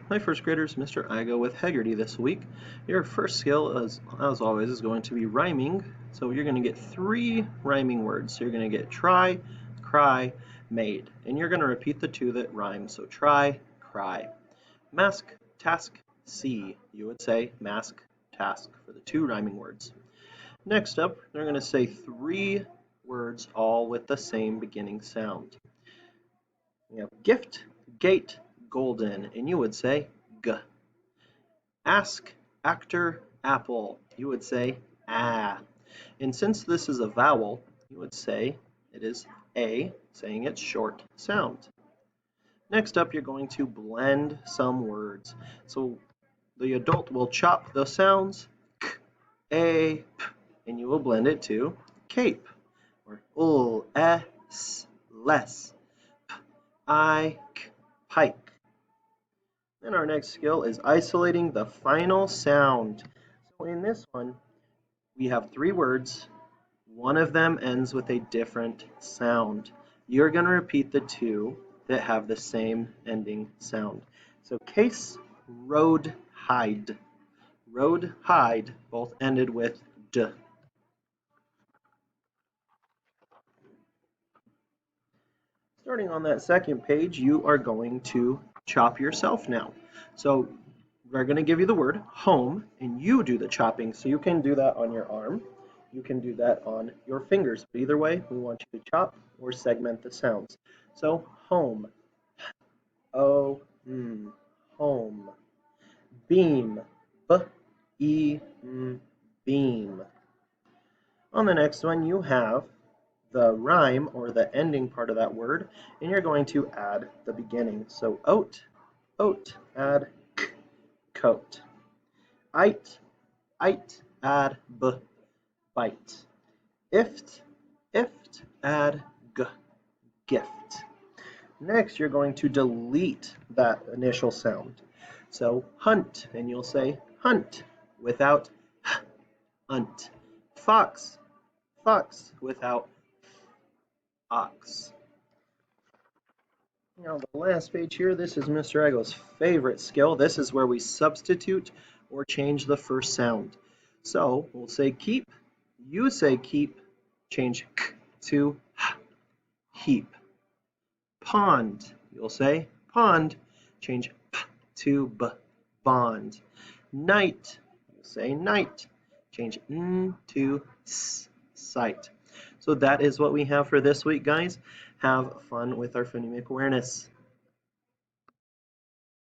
Hi first graders, Mr. Igo with Heggerty this week. Your first skill, as always, is going to be rhyming. So you're going to get 3 rhyming words. So you're going to get try, cry, made. And you're going to repeat the 2 that rhyme. So try, cry. Mask, task, see. You would say mask, task for the 2 rhyming words. Next up, they're going to say 3 words all with the same beginning sound. You have gift, gate, golden, and you would say g. Ask, actor, apple, you would say ah. And since this is a vowel, you would say it is a, saying its short sound. Next up, you're going to blend some words. So the adult will chop the sounds k, a, p, and you will blend it to cape, or ul, s, less, p, I, k, pike. And our next skill is isolating the final sound. So in this one, we have 3 words. One of them ends with a different sound. You're going to repeat the 2 that have the same ending sound. So case, road, hide. Road, hide both ended with d. Starting on that second page, you are going to chop yourself now. So we're going to give you the word home, and you do the chopping. So you can do that on your arm. You can do that on your fingers. But either way, we want you to chop or segment the sounds. So home, o, home. Beam, b, e, m, beam. On the next one, you have the rhyme or the ending part of that word, and you're going to add the beginning. So oat, oat, add k, coat. Ite, add b, bite. Ift, add g, gift. Next, you're going to delete that initial sound. So hunt, and you'll say hunt without h, unt. Fox, without ox. Now the last page here, this is Mr. Ego's favorite skill. This is where we substitute or change the first sound. So we'll say keep, you say keep, change k to h, heap. Pond, you'll say pond, change p to b, bond. Night, you'll say night, change n to s, sight. So that is what we have for this week, guys. Have fun with our phonemic awareness.